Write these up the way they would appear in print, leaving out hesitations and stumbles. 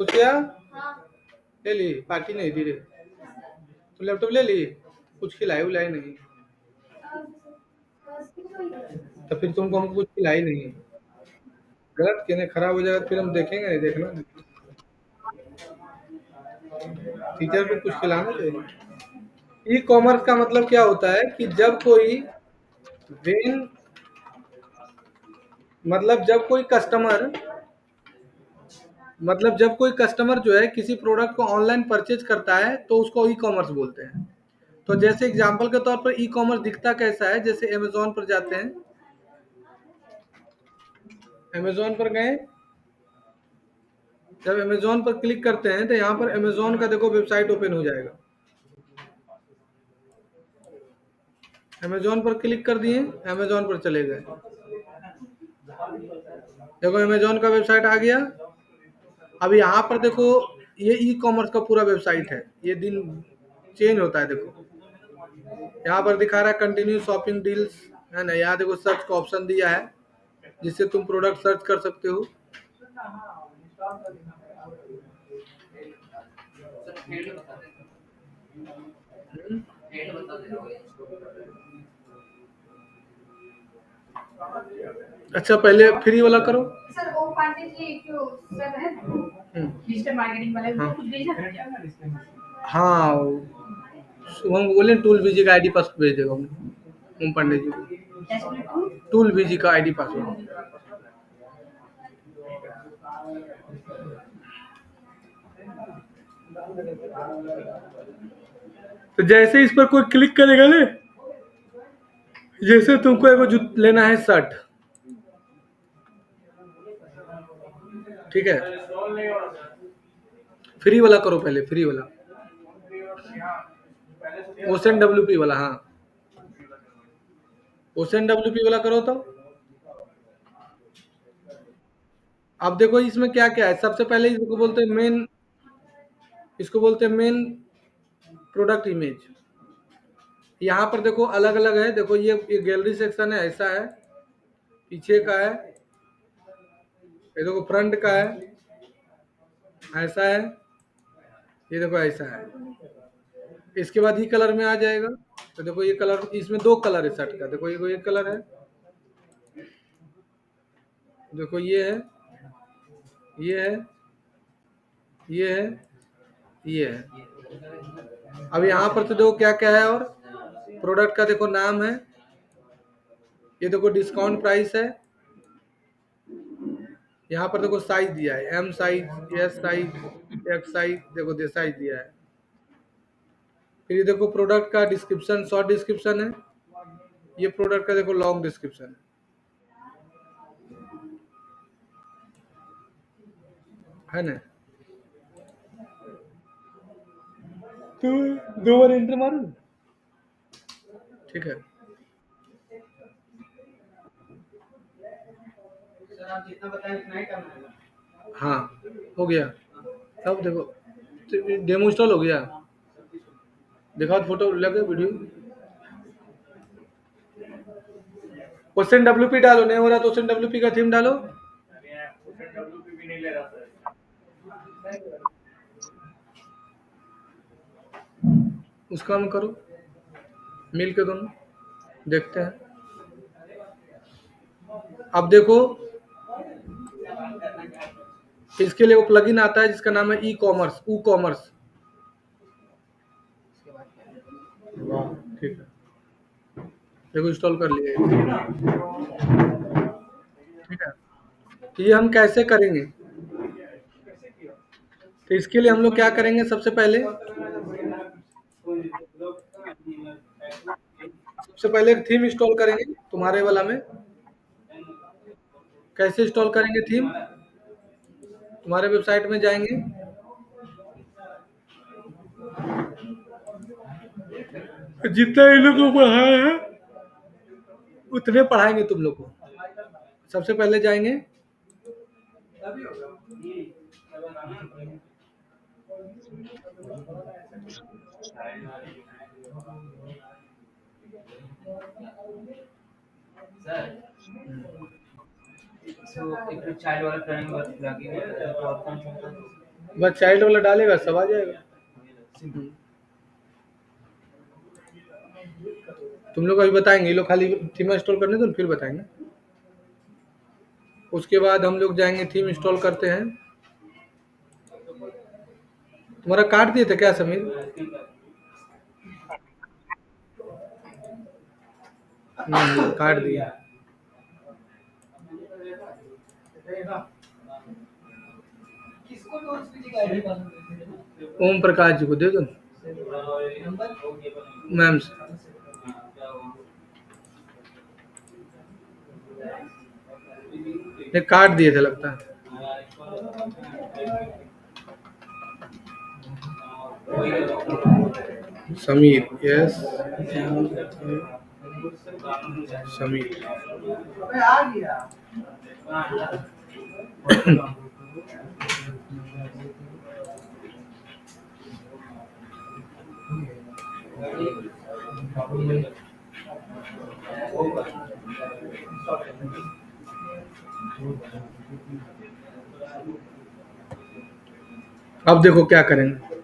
कुछ किया? ले ली पार्टी नहीं दी रे। तो लैपटॉप ले ली, कुछ खिलाई उलाई नहीं, तो फिर तुमको हमको कुछ खिलाई नहीं। गलत कहने खराब हो जाएगा तो फिर हम देखेंगे नहीं, देखना नहीं। टीचर को कुछ खिलाना चाहिए। ई कॉमर्स का मतलब क्या होता है कि जब कोई वेन मतलब जब कोई कस्टमर जो है किसी प्रोडक्ट को ऑनलाइन परचेज करता है तो उसको ई कॉमर्स बोलते हैं। तो जैसे एग्जांपल के तौर पर ई कॉमर्स दिखता कैसा है, जैसे अमेजोन पर जाते हैं, अमेजोन पर गए, जब अमेजोन पर क्लिक करते हैं तो यहाँ पर अमेजोन का देखो वेबसाइट ओपन हो जाएगा। अमेजोन पर क्लिक कर दिए, अमेजोन पर चले गए, देखो अमेजोन का वेबसाइट आ गया। अब यहाँ पर देखो ये ई कॉमर्स का पूरा वेबसाइट है, ये दिन चेंज होता है। देखो यहाँ पर दिखा रहा है कंटिन्यू शॉपिंग डील्स, है ना। यहाँ देखो सर्च का ऑप्शन दिया है जिससे तुम प्रोडक्ट सर्च कर सकते हो। अच्छा पहले फ्री वाला करो सर। वो पांडे जी जो सर है डिजिटल मार्केटिंग वाले, हाँ कुछ भेजना था क्या? हाँ शुभम को बोले टूल बीजी का आईडी पासवर्ड भेज देगा ओम पांडे जी को। टूल बीजी का आईडी पासवर्ड। तो जैसे इस पर कोई क्लिक करेगा ना, जैसे तुमको एगो लेना है शर्ट, ठीक है, फ्री वाला करो पहले, फ्री वाला ओशन डब्ल्यूपी वाला, हाँ ओशन डब्ल्यूपी वाला करो तो। अब देखो इसमें क्या क्या है, सबसे पहले इसको बोलते हैं मेन, इसको बोलते हैं मेन प्रोडक्ट इमेज। यहाँ पर देखो अलग अलग है, देखो ये गैलरी सेक्शन है, ऐसा है, पीछे का है, ये देखो फ्रंट का है, ऐसा है, ये देखो ऐसा है। इसके बाद ये कलर में आ जाएगा, तो देखो ये कलर, इसमें दो कलर है शर्ट का, देखो ये कलर है, देखो ये है, ये है, ये है, ये है। अब यहाँ पर तो देखो क्या क्या है, और प्रोडक्ट का देखो नाम है, ये देखो डिस्काउंट प्राइस है, यहाँ पर देखो साइज दिया है, M size, S size, X size, देखो दे साइज दिया है। फिर ये देखो प्रोडक्ट का डिस्क्रिप्शन, शॉर्ट डिस्क्रिप्शन है, ये प्रोडक्ट का देखो लॉन्ग डिस्क्रिप्शन है ना। तो दो बार एंटर मारो, ठीक है। सर आप जितना बताएं उतना ही करना है। हाँ हो गया, सब देखो डेमो इंस्टॉल हो गया, दिखाओ फोटो लगे वीडियो। ओशन डब्ल्यूपी डालो, नहीं हो रहा तो ओशन डब्ल्यूपी का थीम डालो। उसका हम करो मिल के दोनों, देखते हैं। अब देखो इसके लिए वो प्लगइन आता है जिसका नाम है ई कॉमर्स, ऊ कॉमर्स। ठीक है, देखो इंस्टॉल कर लिया, ठीक है। तो ये हम कैसे करेंगे, तो इसके लिए हम लोग क्या करेंगे, सबसे पहले एक थीम इंस्टॉल करेंगे तुम्हारे वाला में। कैसे इंस्टॉल करेंगे थीम, तुम्हारे वेबसाइट में जाएंगे, जितना इन लोग को पढ़ाया है उतने पढ़ाएंगे तुम लोग को। सबसे पहले जाएंगे, So if you child or a parent was plugging it, or कौन सा होता है? बस चाइल्ड वाला डालेगा सब आ जाएगा। तुम लोग अभी बताएंगे, ये लोग खाली थीम इंस्टॉल करने दो फिर बताएंगे। उसके बाद हम लोग जाएंगे थीम इंस्टॉल करते हैं। तुम्हारा काट दिए थे क्या समीर? काट दिया। ओम प्रकाश जी को दे दो मैम से। ये काट दिए थे लगता है। समीर, यस समीर। अब देखो क्या करेंगे।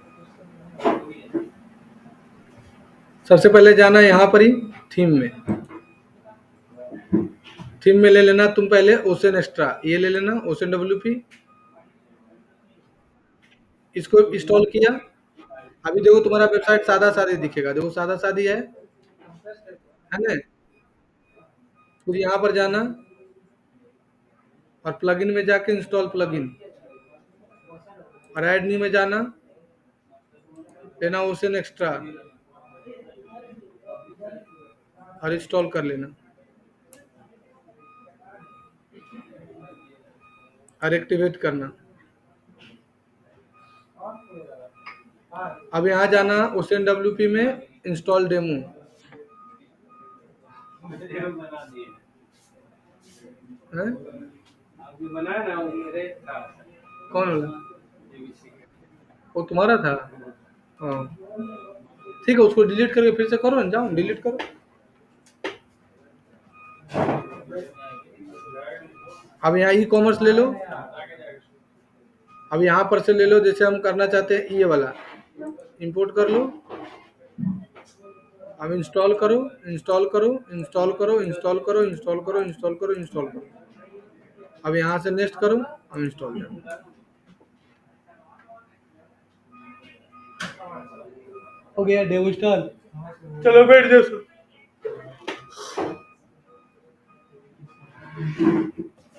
सबसे पहले जाना यहाँ पर ही थीम में। थीम में ले लेना तुम पहले ओशन एक्स्ट्रा, ये ले लेना ओशन डब्ल्यूपी। इसको इंस्टॉल किया। अभी देखो तुम्हारा वेबसाइट सादा सादी दिखेगा, देखो सादा सादी है ना। फिर यहाँ पर जाना और प्लगइन में जाके इंस्टॉल प्लगइन, और ऐड न्यू में जाना, लेना ओशन एक्स्ट्रा और इंस्टॉल कर लेना और एक्टिवेट करना। अब यहाँ जाना ओशन डब्ल्यूपी में इंस्टॉल डेमो। है? कौन वाला? वो तुम्हारा था। हाँ ठीक है, उसको डिलीट करके फिर से करो ना, जाओ डिलीट करो। अब यहाँ ई कॉमर्स ले लो। अब यहाँ पर से ले लो, जैसे हम करना चाहते हैं ये वाला, इंपोर्ट कर लो। अब इंस्टॉल करो, इंस्टॉल करो, इंस्टॉल करो, इंस्टॉल करो, इंस्टॉल करो, इंस्टॉल करो, इंस्टॉल करो। अब यहाँ से नेक्स्ट करो, अब इंस्टॉल करो। हो गया डेमो इंस्टॉल। चलो बैठ जाओ।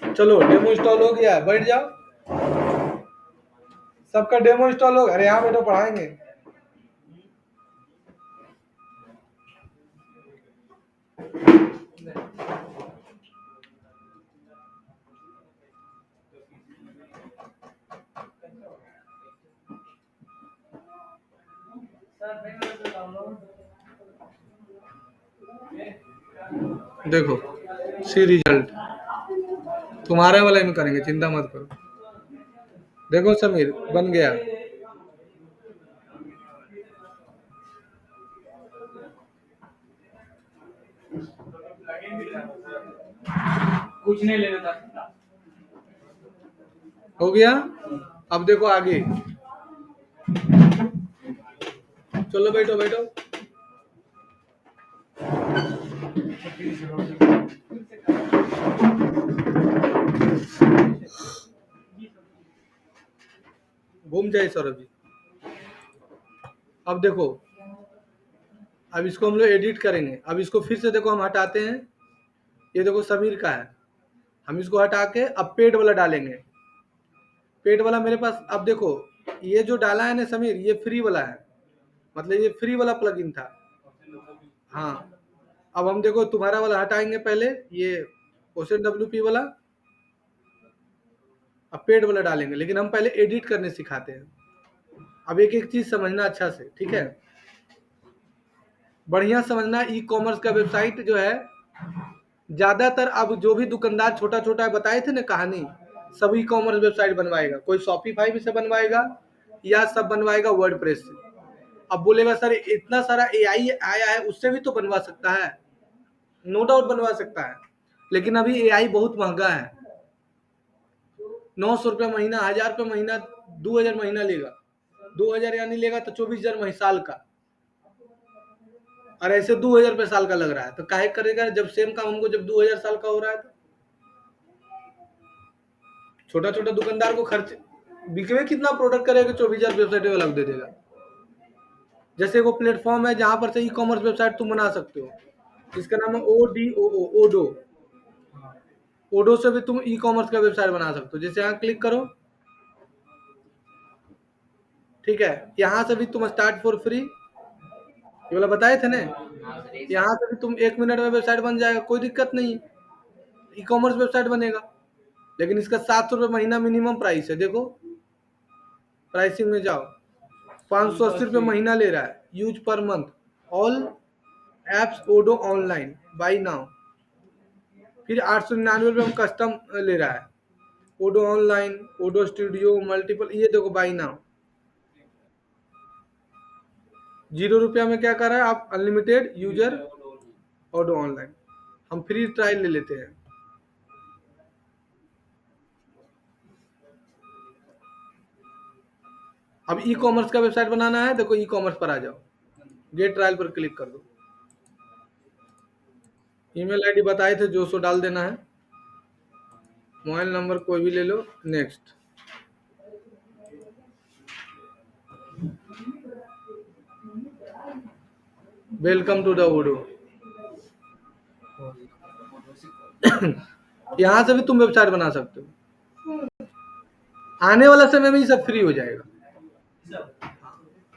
चलो डेमो इंस्टॉल हो गया, बैठ जाओ। सबका डेमो इंस्टॉल हो गया। अरे यहाँ बैठो, पढ़ाएंगे। देखो सी रिजल्ट तुम्हारे वाले में करेंगे, चिंता मत करो। देखो समीर बन गया। कुछ नहीं लेना था। हो गया। अब देखो आगे। चलो बैठो बैठो। घूम जाए सर अभी। अब देखो, अब इसको हम लोग एडिट करेंगे। अब इसको फिर से देखो हम हटाते हैं। ये देखो समीर का है, हम इसको हटा के अब पेड वाला डालेंगे। पेड वाला मेरे पास, अब देखो ये जो डाला है ना समीर, ये फ्री वाला है, मतलब ये फ्री वाला प्लगइन था। हाँ अब हम देखो तुम्हारा वाला हटाएंगे पहले, ये ओशन डब्ल्यूपी वाला, अब पेड वाला डालेंगे। लेकिन हम पहले एडिट करने सिखाते हैं। अब एक एक चीज समझना अच्छा से, ठीक है? बढ़िया समझना। ई कॉमर्स का वेबसाइट जो है, ज्यादातर अब जो भी दुकानदार छोटा छोटा बताए थे ना कहानी, सब ई कॉमर्स वेबसाइट बनवाएगा। कोई शॉपिफाई से बनवाएगा या सब बनवाएगा वर्डप्रेस से। अब बोलेगा सर इतना सारा एआई आया है, उससे भी तो बनवा सकता है। नो डाउट बनवा सकता है, लेकिन अभी एआई बहुत महंगा है। 900 रुपये महीना, 1000 रुपये महीना 2000 महीना लेगा, 2000 यानी लेगा तो 24,000 साल का, और ऐसे 2000 साल का लग रहा है, तो काहे करेगा जब सेम काम हमको जब 2000 साल का हो रहा है। तो छोटा छोटा दुकानदार को खर्च बिकवे कितना प्रोडक्ट करेगा, 24,000 वेबसाइट वाला दे देगा। जैसे वो प्लेटफॉर्म है जहां पर से ई कॉमर्स वेबसाइट तुम बना सकते हो, जिसका नाम है ओडो। ओडो से भी तुम ई कॉमर्स का वेबसाइट बना सकते हो। जैसे यहाँ क्लिक करो, ठीक है, यहाँ से भी तुम स्टार्ट फॉर फ्री ये वाला बताए थे ना, यहाँ से भी तुम 1 मिनट में वेबसाइट बन जाएगा, कोई दिक्कत नहीं, ई कॉमर्स वेबसाइट बनेगा। लेकिन इसका 700 रुपये महीना मिनिमम प्राइस है। देखो प्राइसिंग में जाओ, 580 रुपये महीना ले रहा है, use per month, all apps Odoo online buy now. फिर 899 रुपये में कस्टम ले रहा है, Odoo online, Odoo studio, multiple, ये देखो बाई नाउ। 0 रुपया में क्या कर रहा है, आप अनलिमिटेड यूजर ओडो ऑनलाइन। हम फ्री ट्रायल ले लेते हैं। अब ई कॉमर्स का वेबसाइट बनाना है, देखो ई कॉमर्स पर आ जाओ, गेट ट्रायल पर क्लिक कर दो। ईमेल आईडी बताए थे, जो सो डाल देना है, मोबाइल नंबर कोई भी ले लो, next. Welcome to the Odoo. यहाँ से भी तुम वेबसाइट बना सकते हो। आने वाला समय में ये सब फ्री हो जाएगा,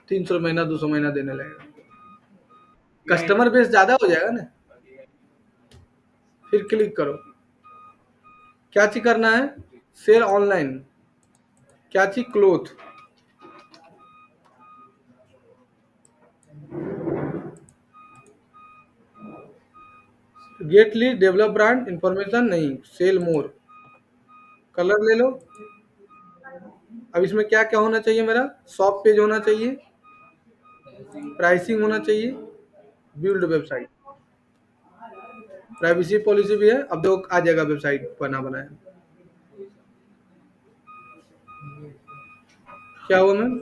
300 महीना 200 महीना देने लगेगा, कस्टमर बेस ज्यादा हो जाएगा ना। फिर क्लिक करो, क्या चीज करना है, सेल ऑनलाइन, क्या चीज, cloth. Get lead, develop brand information नहीं, सेल मोर, कलर ले लो। अब इसमें क्या क्या होना चाहिए, मेरा शॉप पेज होना चाहिए, प्राइसिंग होना चाहिए, बिल्ड वेबसाइट, प्राइवेसी पॉलिसी भी है। अब देखो आ जाएगा वेबसाइट बना बनाया। क्या हुआ मैम,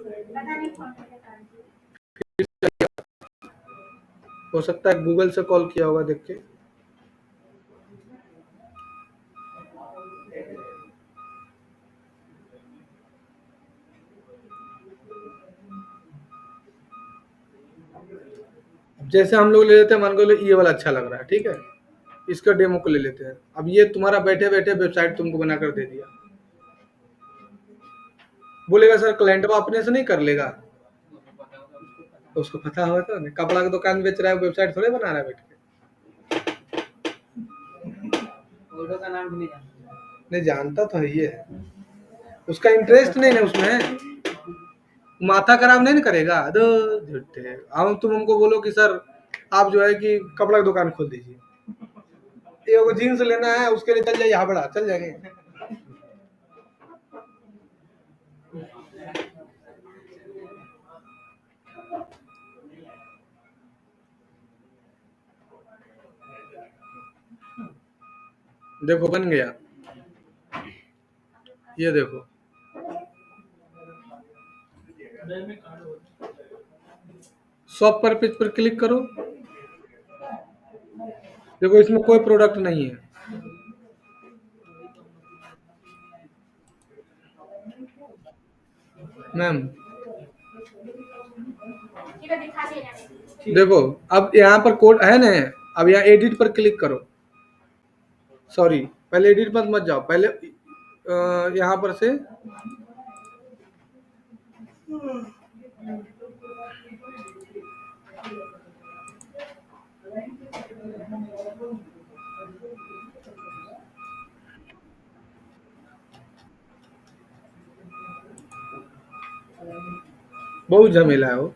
हो सकता है गूगल से कॉल किया होगा, देख के। जैसे हम लोग ले लेते हैं, मान को ये वाला अच्छा लग रहा है, ठीक है, इसका डेमो को ले लेते हैं। अब ये तुम्हारा बैठे बैठे वेबसाइट तुमको बनाकर दे दिया, बोलेगा सर क्लाइंट अपने से नहीं कर लेगा, तो उसको पता होगा तो नहीं, कपड़ा की दुकान बेच रहा है, वेबसाइट थोड़े बना रहा है बैठ के। ओडो का नाम भी नहीं जानता, नहीं जानता तो है ही है, उसका इंटरेस्ट नहीं है उसमें, माथा खराब नहीं ना करेगा। दो झूठे, हम तुम हमको बोलो कि सर आप जो है कि कपड़ा की दुकान खोल दीजिए, ये वो जीन्स लेना है, उसके लिए चल जाइए हावड़ा, चल जाएंगे। देखो बन गया, ये देखो, शॉप पर पेज पर क्लिक करो, देखो इसमें कोई प्रोडक्ट नहीं है। मैम देखो, अब यहाँ पर कोड है ना, अब यहाँ एडिट पर क्लिक करो, सॉरी पहले एडिट पर मत जाओ, पहले यहाँ पर से बहुत झमेला है वो,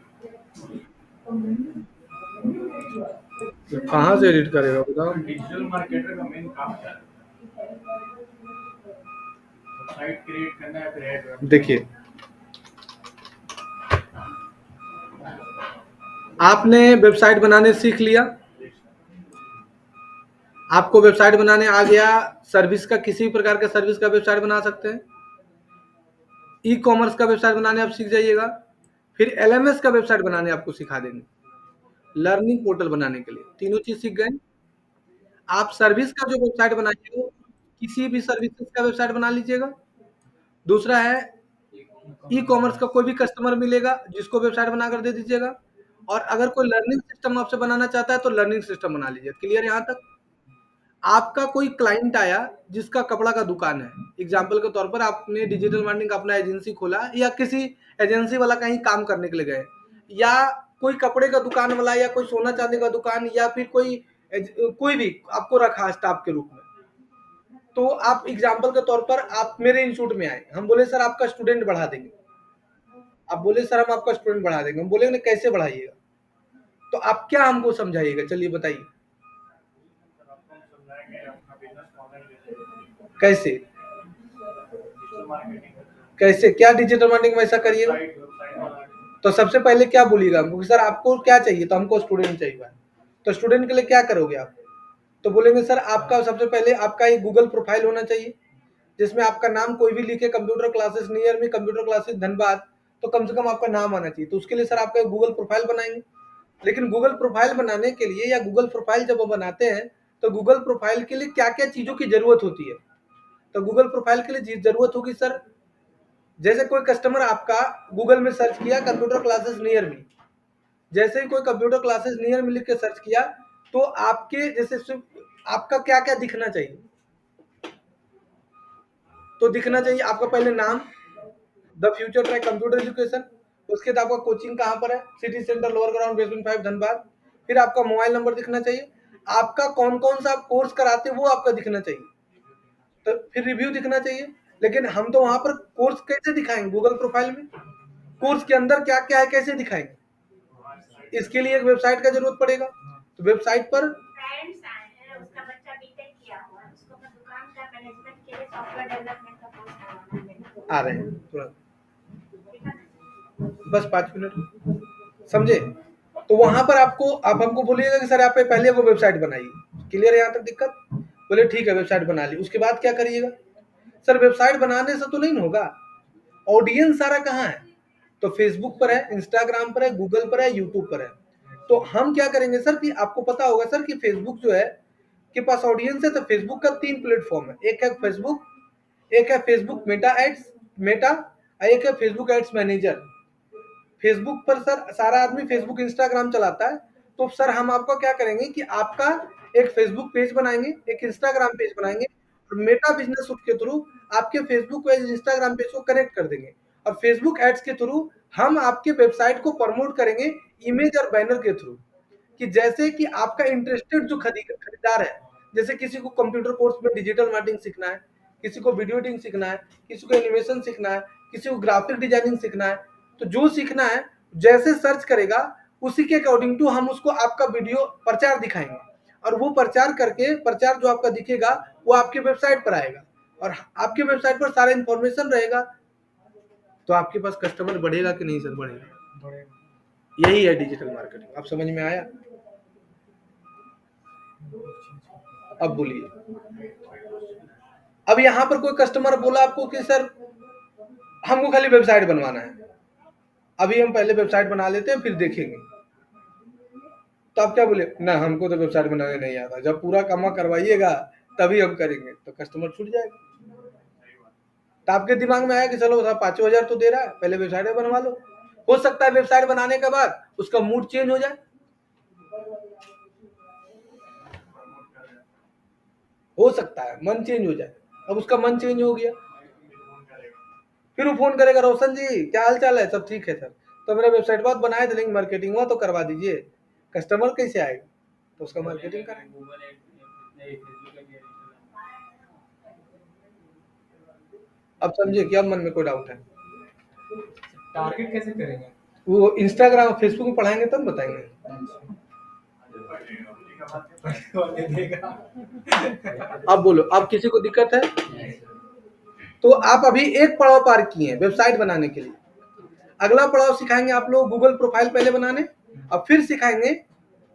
कहाँ से एडिट करेगा बताओ। डिजिटल मार्केटर का मेन काम क्या है, साइट क्रिएट करना है, फिर ऐड। देखिए आपने वेबसाइट बनाने सीख लिया, आपको वेबसाइट बनाने आ गया, सर्विस का किसी भी प्रकार का सर्विस का वेबसाइट बना सकते हैं। ई कॉमर्स का वेबसाइट बनाने आप सीख जाइएगा। फिर एलएमएस का वेबसाइट बनाने आपको सिखा देंगे, लर्निंग पोर्टल बनाने के लिए। तीनों चीज़ सीख गए। आप सर्विस का जो वेबसाइट बनाइए, वो किसी भी सर्विसेज का वेबसाइट बना लीजिएगा। दूसरा है ई कॉमर्स का कोई भी कस्टमर मिलेगा जिसको वेबसाइट बनाकर दे दीजिएगा। और अगर कोई लर्निंग सिस्टम आपसे बनाना चाहता है तो लर्निंग सिस्टम बना लीजिए। क्लियर यहाँ तक? आपका कोई क्लाइंट आया जिसका कपड़ा का दुकान है, एग्जाम्पल के तौर पर आपने डिजिटल मार्केटिंग का अपना एजेंसी खोला या किसी एजेंसी वाला कहीं काम करने के लिए गए, या कोई कपड़े का दुकान वाला या कोई सोना चांदी का दुकान या फिर कोई भी आपको रखा स्टाफ के रूप में। तो आप एग्जाम्पल के तौर पर आप मेरे इंस्टीट्यूट में आए, हम बोले सर आपका स्टूडेंट बढ़ा देंगे। आप बोले सर हम आपका स्टूडेंट बढ़ा देंगे। हम बोले कैसे बढ़ाइएगा? तो आप क्या हमको समझाइएगा, चलिए बताइए कैसे? कैसे क्या डिजिटल मार्केटिंग में ऐसा करिएगा? तो सबसे पहले क्या बोलिएगा हमको कि सर आपको क्या चाहिए? तो हमको स्टूडेंट चाहिए। तो स्टूडेंट के लिए क्या करोगे आप? तो बोलेंगे सर आपका सबसे पहले आपका एक गूगल प्रोफाइल होना चाहिए, जिसमें आपका नाम कोई भी लिखे, कंप्यूटर क्लासेस नियर में, कंप्यूटर क्लासेस धनबाद, तो कम से कम आपका नाम आना चाहिए। तो उसके लिए सर आपका एक गूगल प्रोफाइल बनाएंगे। लेकिन गूगल प्रोफाइल बनाने के लिए या गूगल प्रोफाइल जब वो बनाते हैं तो गूगल प्रोफाइल के लिए क्या क्या चीजों की जरूरत होती है? तो गूगल प्रोफाइल के लिए जरूरत होगी सर, जैसे कोई कस्टमर आपका गूगल में सर्च किया कंप्यूटर क्लासेस नियर मी, जैसे ही कोई कंप्यूटर क्लासेस नियर मी लिख के सर्च किया तो आपके जैसे आपका क्या क्या दिखना चाहिए? तो दिखना चाहिए आपका पहले नाम, the future track computer education, उसके बाद आपका कोचिंग कहाँ पर है, city centre lower ground basement 5 Dhanbad. फिर आपका मोबाइल नंबर दिखना चाहिए, आपका कौन कौन सा आप कोर्स कराते हैं वो आपका दिखना चाहिए, तो फिर रिव्यू दिखना चाहिए। लेकिन हम तो वहां पर कोर्स कैसे दिखाएंगे? गूगल प्रोफाइल में कोर्स के अंदर क्या क्या है कैसे दिखाएंगे? इसके लिए एक वेबसाइट का जरूरत पड़ेगा। तो वेबसाइट पर आ रहे हैं तुरंत, बस 5 मिनट, समझे? तो वहां पर आपको आप हमको बोलिएगा कि सर आप पहले वो वेबसाइट बनाइए। क्लियर है यहाँ तक दिक्कत? बोले ठीक है वेबसाइट बना ली। उसके बाद क्या करिएगा? सर वेबसाइट बनाने से तो नहीं होगा, ऑडियंस सारा कहाँ है? तो फेसबुक पर है, इंस्टाग्राम पर है, गूगल पर है, यूट्यूब पर है। तो हम क्या करेंगे सर कि आपको पता होगा सर कि फेसबुक जो है के पास ऑडियंस है, तो फेसबुक का 3 प्लेटफॉर्म है, एक है फेसबुक, एक है फेसबुक मेटा एड्स मेटा, एक है फेसबुक एड्स मैनेजर। फेसबुक पर सर सारा आदमी फेसबुक इंस्टाग्राम चलाता है, तो सर हम आपको क्या करेंगे कि आपका एक फेसबुक पेज बनाएंगे, एक इंस्टाग्राम पेज बनाएंगे, और मेटा बिजनेस सूट के थ्रू आपके फेसबुक पेज इंस्टाग्राम पेज को कनेक्ट कर देंगे, और फेसबुक एड्स के थ्रू हम आपके वेबसाइट को प्रमोट करेंगे इमेज और बैनर के थ्रू, कि जैसे कि आपका इंटरेस्टेड जो खरीदार है, जैसे किसी को कंप्यूटर कोर्स में डिजिटल मार्केटिंग सीखना है, किसी को वीडियो एडिटिंग सीखना है, किसी को एनिमेशन सीखना है, किसी को ग्राफिक डिजाइनिंग सीखना है, तो जो सीखना है जैसे सर्च करेगा उसी के अकॉर्डिंग टू हम उसको आपका वीडियो प्रचार दिखाएंगे, और वो प्रचार करके प्रचार जो आपका दिखेगा वो आपके वेबसाइट पर आएगा, और आपके वेबसाइट पर सारा इंफॉर्मेशन रहेगा। तो आपके पास कस्टमर बढ़ेगा कि नहीं सर? बढ़ेगा। यही है डिजिटल मार्केटिंग। आप समझ में आया? अब बोलिए। अब यहाँ पर कोई कस्टमर बोला आपको कि सर हमको खाली वेबसाइट बनवाना है, अभी हम पहले वेबसाइट बना लेते हैं फिर देखेंगे। तो आप क्या बोले? ना हमको तो वेबसाइट बनाने नहीं आता, जब पूरा काम करवाइएगा तभी हम करेंगे। तो कस्टमर छूट जाएगा। तो आपके दिमाग में आया कि चलो 5,000 तो दे रहा है, पहले वेबसाइट बनवा लो। हो सकता है वेबसाइट बनाने के बाद उसका मूड चेंज हो जाए, हो सकता है मन चेंज हो जाए। अब उसका मन चेंज हो गया, फिर वो फोन करेगा, रोशन जी क्या हाल चाल है? सब ठीक है सर, तो मेरा वेबसाइट बहुत बनाए थे लेकिन मार्केटिंग हुआ तो करवा दीजिए। कस्टमर कैसे आएगा? तो उसका मार्केटिंग करेंगे। अब समझे कि अब मन में कोई डाउट है? टारगेट कैसे करेंगे? वो इंस्टाग्राम फेसबुक में पढ़ाएंगे तब बताएंगे। अब बोलो, अब किसी को दिक्कत है? तो आप अभी एक पड़ाव पार किए हैं वेबसाइट बनाने के लिए। अगला पड़ाव सिखाएंगे आप लोग गूगल प्रोफाइल पहले बनाने, और फिर सिखाएंगे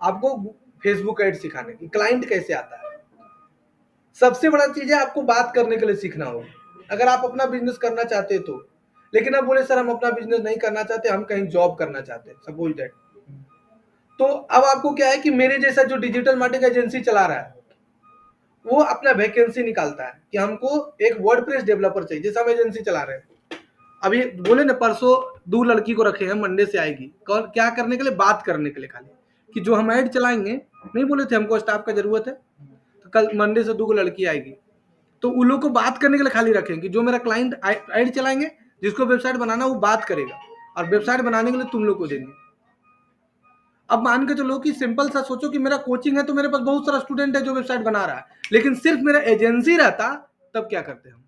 आपको फेसबुक एड सिखाने की, क्लाइंट कैसे आता है। सबसे बड़ा चीज है आपको बात करने के लिए सीखना होगा। अगर आप अपना बिजनेस करना चाहते हो तो लेकिन अब बोले सर हम अपना बिजनेस नहीं करना चाहते, हम कहीं जॉब करना चाहते हैं, सपोज दैट। तो अब आपको क्या है कि मेरे जैसा जो डिजिटल मार्केटिंग एजेंसी चला रहा है वो अपना वैकेंसी निकालता है कि हमको एक वर्डप्रेस डेवलपर चाहिए, जैसा हम एजेंसी चला रहे हैं। अभी बोले ना परसों 2 लड़की को रखे हैं, मंडे से आएगी। क्या करने के लिए? बात करने के लिए खाली, कि जो हम ऐड चलाएंगे, नहीं बोले थे हमको स्टाफ का जरूरत है, तो कल मंडे से 2 लड़की आएगी, तो उन लोग को बात करने के लिए खाली रखें कि जो मेरा क्लाइंट ऐड चलाएंगे, जिसको वेबसाइट बनाना वो बात करेगा, और वेबसाइट बनाने के लिए तुम लोग को देंगे। अब मान के चलो कि सिंपल सा सोचो कि मेरा कोचिंग है तो मेरे पास बहुत सारा स्टूडेंट है जो वेबसाइट बना रहा है, लेकिन सिर्फ मेरा एजेंसी रहता, तब क्या करते हम?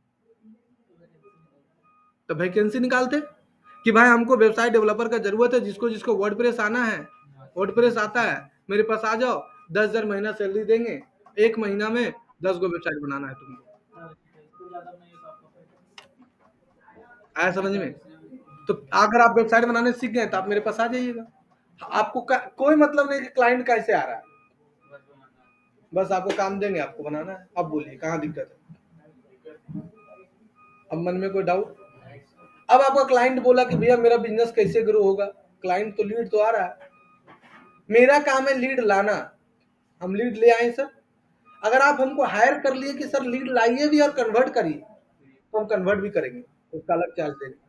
तो वैकेंसी निकालते कि भाई हमको वेबसाइट डेवलपर का जरूरत है, जिसको जिसको वर्डप्रेस आना है, वर्डप्रेस आता है, मेरे पास आ जाओ, 10,000 महीना सैलरी देंगे, 1 महीना में 10 गो वेबसाइट बनाना है तुमको। आया समझ में? तो अगर आप वेबसाइट बनाने सीख गए तो आप मेरे पास आ जाइएगा। आपको कोई मतलब नहीं कि क्लाइंट कैसे आ रहा है, बस आपको काम देंगे, आपको बनाना है। अब बोलिए कहाँ दिक्कत है? अब मन में कोई डाउट? अब आपका क्लाइंट बोला कि भैया मेरा बिजनेस कैसे ग्रो होगा, क्लाइंट तो लीड तो आ रहा है, मेरा काम है लीड लाना, हम लीड ले आए सर। अगर आप हमको हायर कर लिए कि सर लीड लाइए भी और कन्वर्ट करिए, तो हम कन्वर्ट भी करेंगे, उसका अलग चार्ज देंगे।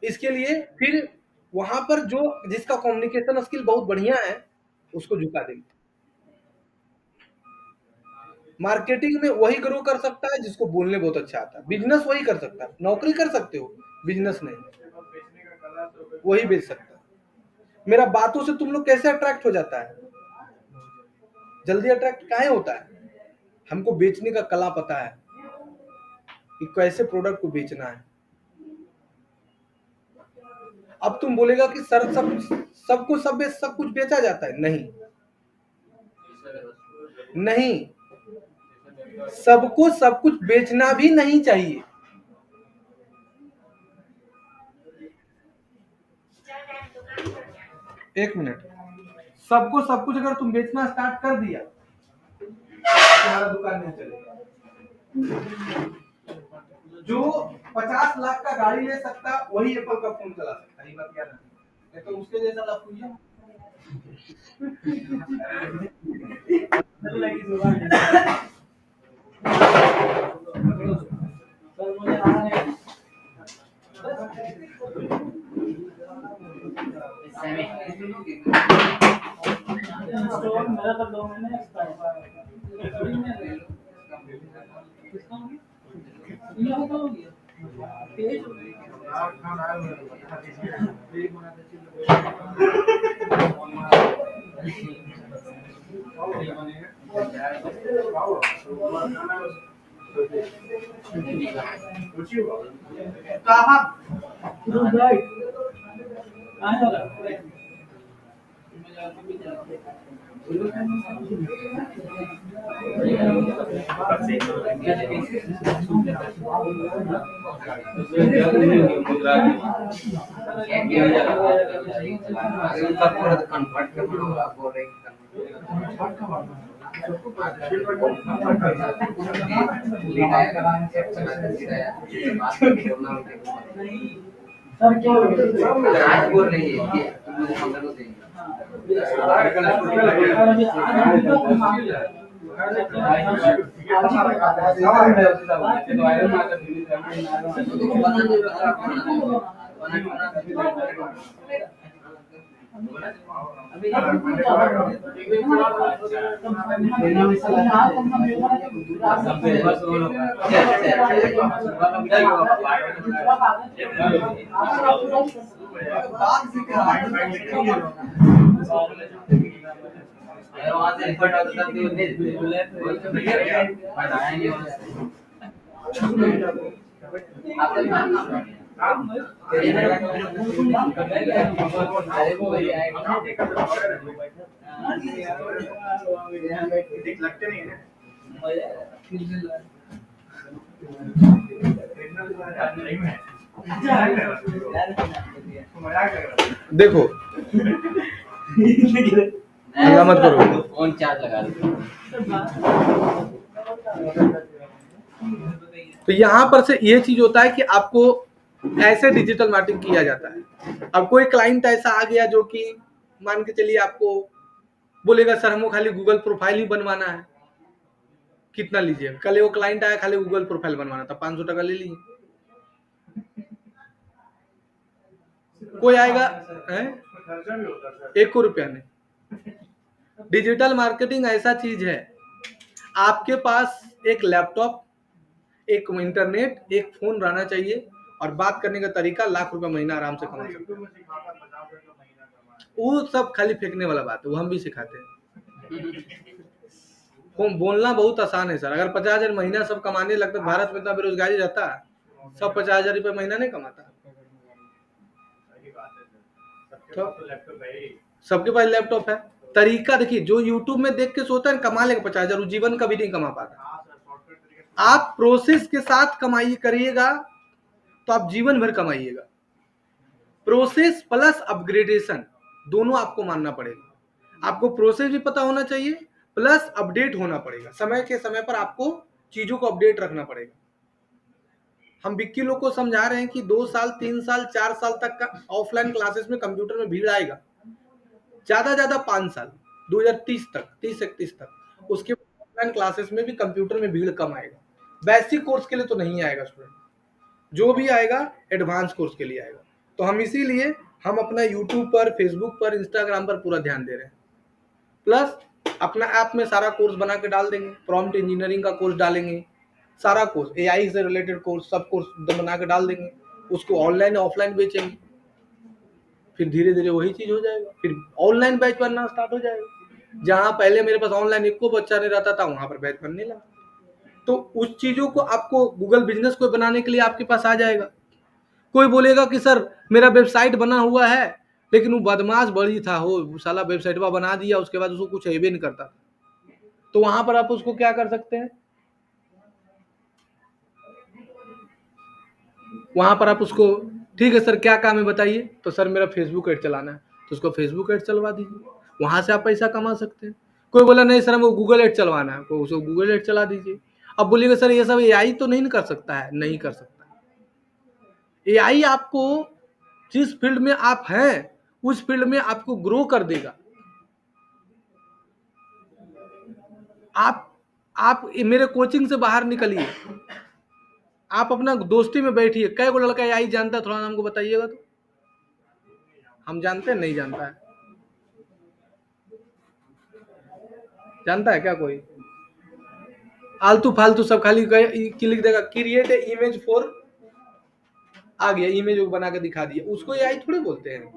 इसके लिए फिर वहां पर जो जिसका कम्युनिकेशन स्किल बहुत बढ़िया है उसको झुका देंगे। मार्केटिंग में वही ग्रो कर सकता है जिसको बोलने बहुत अच्छा आता है, बिजनेस वही कर सकता है, नौकरी कर सकते हो, बिजनेस नहीं, वही बेच सकता है। मेरा बातों से तुम लोग कैसे अट्रैक्ट हो जाता है? जल्दी अट्रैक्ट काहे होता है? हमको बेचने का कला पता है कि कैसे प्रोडक्ट को बेचना है। अब तुम बोलेगा कि सर सबको सब कुछ बेचा जाता है, नहीं नहीं, सबको सब कुछ बेचना भी नहीं चाहिए। एक मिनट, सबको सब कुछ अगर तुम बेचना स्टार्ट कर दिया तुम्हारा दुकान नहीं चलेगा। जो 50 लाख का गाड़ी ले सकता वही एप्पल का फोन चला सकता, ये बात याद रखना, तो उसके जैसा लफुइया मेरा तो 2 महीने सर क्या आज बोल रही है कि मुझे 15 को देंगे। वहाँ से रिपोर्ट होता था तो लगते नहीं है। देखो हल्ला मत करो, फोन चार्ज लगा दो। तो यहाँ पर से ये चीज होता है कि आपको ऐसे डिजिटल मार्केटिंग किया जाता है। अब कोई क्लाइंट ऐसा आ गया जो कि मान के चलिए आपको बोलेगा सर हमको खाली गूगल प्रोफाइल ही बनवाना है, कितना लीजिए। कल वो क्लाइंट आया खाली गूगल प्रोफाइल बनवाना था, 500 टका ले लीजिए। कोई आएगा है 1 रुपया नहीं। डिजिटल मार्केटिंग ऐसा चीज है, आपके पास एक लैपटॉप, एक इंटरनेट, एक फोन रहना चाहिए और बात करने का तरीका, लाख रुपया महीना आराम से कमा सकते हैं। वो सब खाली फेंकने वाला बात है, वो हम भी सिखाते हैं। बोलना बहुत आसान है सर। अगर 50,000 महीना सब कमाने लगता, भारत में इतना बेरोजगारी रहता, सब 50,000 रुपये महीना नहीं कमाता। तो सबके पास लैपटॉप है। तरीका देखिए, जो यूट्यूब में देख के सोता है कमा लेगा 50,000, जीवन कभी नहीं कमा पाता। आप प्रोसेस के साथ कमाई करिएगा तो आप जीवन भर कमाइएगा। प्रोसेस प्लस अपग्रेडेशन दोनों आपको मानना पड़ेगा। आपको प्रोसेस भी पता होना चाहिए, प्लस अपडेट होना पड़ेगा। समय के समय पर आपको चीजों को अपडेट रखना पड़ेगा। हम विक्की लोग को समझा रहे हैं कि 2 साल 3 साल 4 साल तक का ऑफलाइन क्लासेस में कंप्यूटर में भीड़ आएगा, ज्यादा ज्यादा 5 साल, 2030 तक, 30-31 तक। उसके ऑफलाइन क्लासेस में भी कंप्यूटर में भीड़ कम आएगा। बेसिक कोर्स के लिए तो नहीं आएगा स्टूडेंट, जो भी आएगा एडवांस कोर्स के लिए आएगा। तो हम इसीलिए हम अपना यूट्यूब पर, फेसबुक पर, इंस्टाग्राम पर पूरा ध्यान दे रहे हैं। प्लस अपना ऐप में सारा कोर्स बना के डाल देंगे, प्रॉम्प्ट इंजीनियरिंग का कोर्स डालेंगे, सारा कोर्स एआई से रिलेटेड कोर्स, सब कोर्स बना के डाल देंगे। उसको ऑनलाइन ऑफलाइन बेचेंगे, फिर धीरे धीरे वही चीज हो जाएगा। फिर ऑनलाइन बैच बनना स्टार्ट हो जाएगा। जहां पहले मेरे पास ऑनलाइन एक को बच्चा नहीं रहता था, वहां पर बैच बनने लगा। तो उस चीजों को आपको गूगल बिजनेस को बनाने के लिए आपके पास आ जाएगा। कोई बोलेगा कि सर मेरा वेबसाइट बना हुआ है, लेकिन वो बदमाश बड़ी था, वो साला वेबसाइट बना दिया, उसके बाद उसको कुछ हेबे नहीं करता। तो वहां पर आप उसको क्या कर सकते हैं, वहां पर आप उसको, ठीक है सर क्या काम है बताइए, तो सर मेरा फेसबुक ऐड चलाना है, तो उसको फेसबुक ऐड चलवा दीजिए, वहां से आप पैसा कमा सकते हैं। कोई बोला नहीं सर हमको गूगल ऐड चलवाना है, तो उसको गूगल ऐड चला दीजिए। अब बोलिएगा सर ये सब एआई तो नहीं कर सकता है, नहीं कर सकता। एआई आपको जिस फील्ड में आप हैं उस फील्ड में आपको ग्रो कर देगा। आप मेरे कोचिंग से बाहर निकलिए, आप अपना दोस्ती में बैठिए, कै गो लड़का एआई जानता है, थोड़ा नाम को बताइएगा तो। हम जानते हैं, नहीं जानता है, जानता है क्या कोई? आलतू फालतू सब खाली क्लिक देगा, क्रिएट इमेज फॉर, आ गया इमेज वो बना के दिखा दिया, उसको एआई थोड़ी बोलते हैं।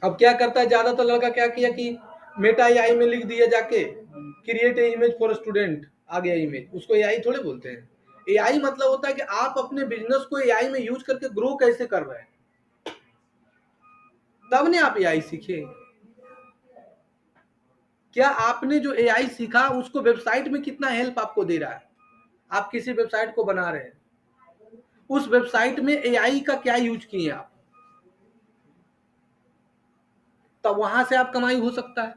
अब क्या करता है ज्यादातर लड़का, क्या किया कि मेटा एआई में लिख दिया जाके क्रिएट इमेज फॉर स्टूडेंट, आ गया इमेज, उसको एआई थोड़े बोलते हैं। एआई मतलब होता है कि आप अपने बिजनेस को एआई में यूज करके ग्रो कैसे कर रहे हैं, तब ने आप एआई सीखे। क्या आपने जो एआई सीखा उसको वेबसाइट में कितना हेल्प आपको दे रहा है? आप किसी वेबसाइट को बना रहे हैं, उस वेबसाइट में एआई का क्या यूज किए आप, तब वहां से आप कमाई हो सकता है।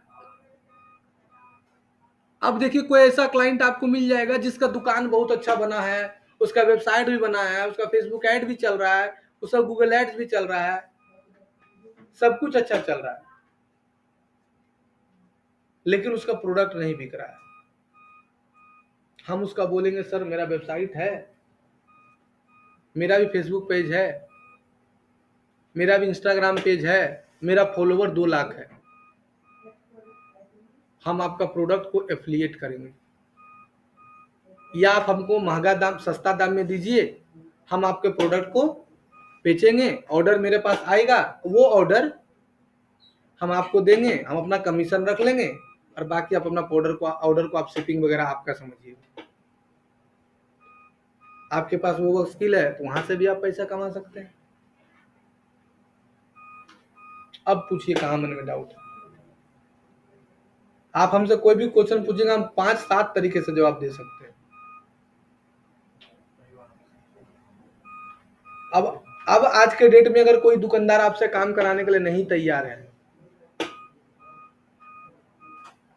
अब देखिए कोई ऐसा क्लाइंट आपको मिल जाएगा जिसका दुकान बहुत अच्छा बना है, उसका वेबसाइट भी बना है, उसका फेसबुक ऐड भी चल रहा है, उसका गूगल एड्स भी चल रहा है, सब कुछ अच्छा चल रहा है, लेकिन उसका प्रोडक्ट नहीं बिक रहा है। हम उसका बोलेंगे सर मेरा वेबसाइट है, मेरा भी फेसबुक पेज है, मेरा भी इंस्टाग्राम पेज है, मेरा फॉलोवर 2 लाख है, हम आपका प्रोडक्ट को एफिलिएट करेंगे, या आप हमको महंगा दाम सस्ता दाम में दीजिए, हम आपके प्रोडक्ट को बेचेंगे, ऑर्डर मेरे पास आएगा, वो ऑर्डर हम आपको देंगे, हम अपना कमीशन रख लेंगे, और बाकी आप अपना ऑर्डर को आप शिपिंग वगैरह आपका समझिए। आपके पास वो स्किल है तो वहां से भी आप पैसा कमा सकते हैं। अब पूछिए कहाँ मन में डाउट है। आप हमसे कोई भी क्वेश्चन पूछेंगे, हम 5-7 तरीके से जवाब दे सकते हैं। अब आज के डेट में अगर कोई दुकानदार आपसे काम कराने के लिए नहीं तैयार है,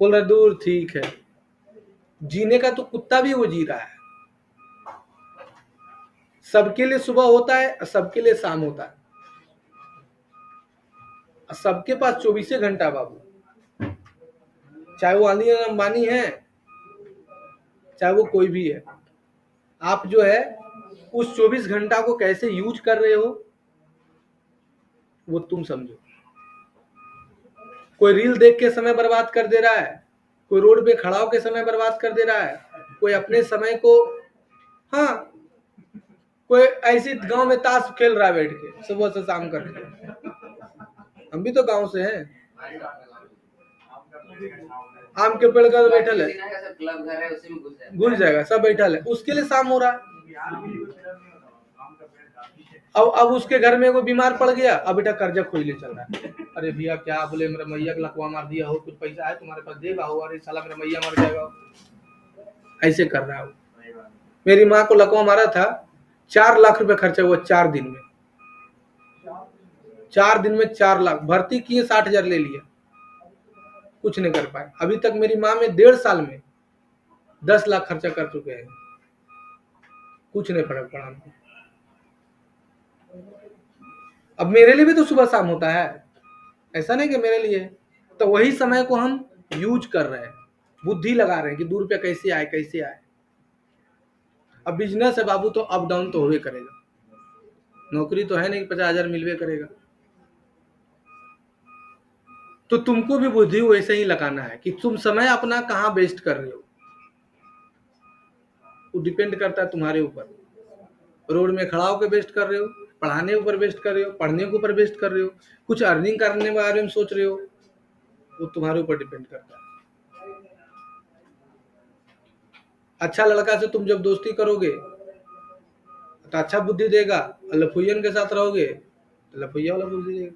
बोल रहा दूर ठीक है, जीने का तो कुत्ता भी वो जी रहा है। सबके लिए सुबह होता है और सबके लिए शाम होता है, और सबके पास 24 घंटा बाबू, चाहे वो अनिल अंबानी है, चाहे वो कोई भी है। आप जो है उस 24 घंटा को कैसे यूज कर रहे हो वो तुम समझो। कोई रील देख के समय बर्बाद कर दे रहा है, कोई रोड पे खड़ा होकर समय बर्बाद कर दे रहा है, कोई अपने समय को, हाँ, कोई ऐसी गांव में ताश खेल रहा है बैठ के सुबह से शाम करके। हम भी तो गांव से हैं। आम के पेड़ का बैठल है, घुस जाएगा, सब बैठल है, उसके लिए शाम हो रहा है। अब उसके घर में कोई बीमार पड़ गया, अब बेटा कर्जा खोई ले चल रहा है। अरे भैया क्या बोले, मेरा मैया का लकवा मार दिया हो, कुछ पैसा है तुम्हारे पास देगा हो, अरे साला मेरा मैया मर जाएगा, ऐसे कर रहा है। मेरी माँ को लकवा मारा था, 4 लाख रुपए खर्चा हुआ 4 दिन में, 4 दिन में 4 लाख, भर्ती किए 60,000 ले लिया, कुछ नहीं कर पाए। अभी तक मेरी माँ में 1.5 साल में 10 लाख खर्चा कर चुके हैं, कुछ नहीं फर्क पड़ा हमको। अब मेरे लिए भी तो सुबह शाम होता है, ऐसा नहीं कि मेरे लिए, तो वही समय को हम यूज कर रहे हैं, बुद्धि लगा रहे हैं कि 2 रुपया कैसे आए कैसे आए। अब बिजनेस है बाबू तो अप डाउन तो होवे करेगा, नौकरी तो है नहीं 50,000 मिलवे करेगा। तो तुमको भी बुद्धि वैसे ही लगाना है कि तुम समय अपना कहाँ वेस्ट कर रहे हो, वो डिपेंड करता है तुम्हारे ऊपर। रोड में खड़ा होकर वेस्ट कर रहे हो, पढ़ाने ऊपर वेस्ट कर रहे हो, पढ़ने के ऊपर वेस्ट कर रहे हो, कुछ अर्निंग करने के बारे में सोच रहे हो, वो तुम्हारे ऊपर डिपेंड करता है। अच्छा लड़का से तुम जब दोस्ती करोगे तो अच्छा बुद्धि देगा, और लफुयन के साथ रहोगे तो लफुया वाला बुद्धि देगा।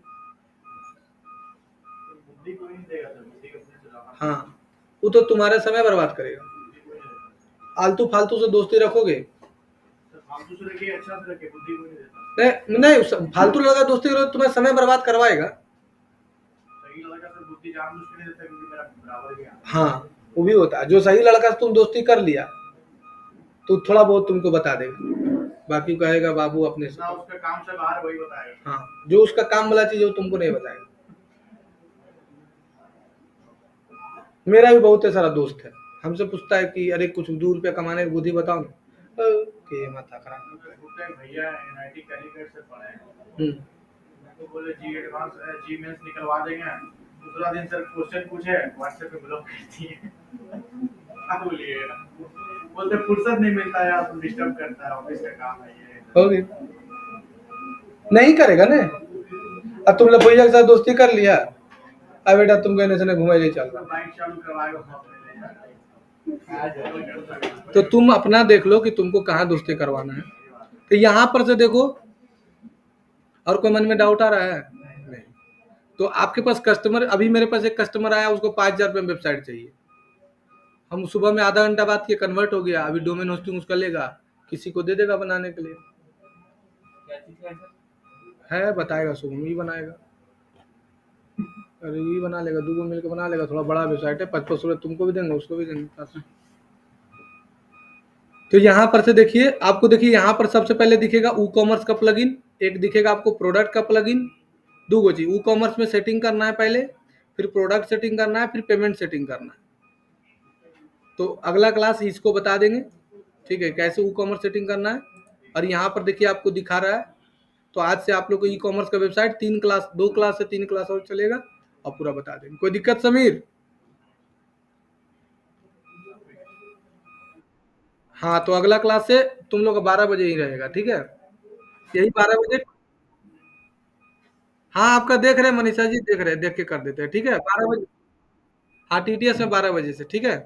हाँ, वो तो तुम्हारा समय बर्बाद करेगा। आलतू फालतू से दोस्ती रखोगे, नहीं नहीं, फालतू लड़का दोस्ती करोगे तुम्हारा समय बर्बाद करवाएगा। हाँ, वो भी होता है, जो सही लड़का से तुम दोस्ती कर लिया तो थोड़ा बहुत तुमको बता देगा, बाकी कहेगा बाबू अपने से, उसका काम से बाहर वही बताएगा। हाँ, जो उसका काम वाला चीज वो तुमको नहीं बताएगा। मेरा भी बहुत सारा दोस्त है, हमसे पूछता है कि अरे कुछ 2 रुपया कमाने की बुद्धि बताओ ना, कि माथा खराब भैया एनआईटी कैलिकट से पढ़े हैं, तो बोले जी एडवांस जी मेंस निकलवा देंगे, दूसरा दिन सर क्वेश्चन पूछे व्हाट्सएप पे ब्लॉक कर दिए। क्या बोलिएगा, बोलते फुर्सत नहीं मिलता है, आप डिस्टर्ब करता है, ऑफिस का काम है ये, हो गया नहीं करेगा ना। अब तुम लोग भैया के साथ दोस्ती कर लिया, अब बेटा तुम कहने से घुमाई नहीं चल रहा, तो तुम अपना देख लो कि तुमको कहाँ दोस्ती करवाना है। तो यहाँ पर से देखो, और कोई मन में डाउट आ रहा है नहीं, तो आपके पास कस्टमर, अभी मेरे पास एक कस्टमर आया, उसको 5,000 रुपये में वेबसाइट चाहिए, हम सुबह में आधा घंटा बाद के कन्वर्ट हो गया, अभी डोमेन होस्टिंग उसका लेगा, किसी को दे देगा बनाने के लिए, है बताएगा, सुबह ही बनाएगा, अरे ये बना लेगा, 2 मिलकर बना लेगा, थोड़ा बड़ा वेबसाइट है, 500 रुपये तुमको भी देंगे उसको भी देंगे। तो यहाँ पर से देखिए, आपको देखिए यहाँ पर सबसे पहले दिखेगा ई कॉमर्स का प्लगइन, एक दिखेगा आपको प्रोडक्ट का प्लगइन, 2 चीज, ई कॉमर्स में सेटिंग करना है पहले, फिर प्रोडक्ट सेटिंग करना है, फिर पेमेंट सेटिंग करना है। तो अगला क्लास इसको बता देंगे, ठीक है, कैसे ई कॉमर्स सेटिंग करना है। और यहाँ पर देखिए आपको दिखा रहा है, तो आज से आप लोग को ई कॉमर्स का वेबसाइट 2 क्लास से 3 क्लास और चलेगा, और पूरा बता देंगे। कोई दिक्कत समीर? हाँ, तो अगला क्लास से तुम लोग 12 बजे ही रहेगा, ठीक है, यही 12 बजे। हाँ, आपका देख रहे हैं मनीषा जी, देख रहे हैं, देख के कर देते हैं, ठीक है, 12 बजे। हाँ, टीटीएस में 12 बजे से, ठीक है।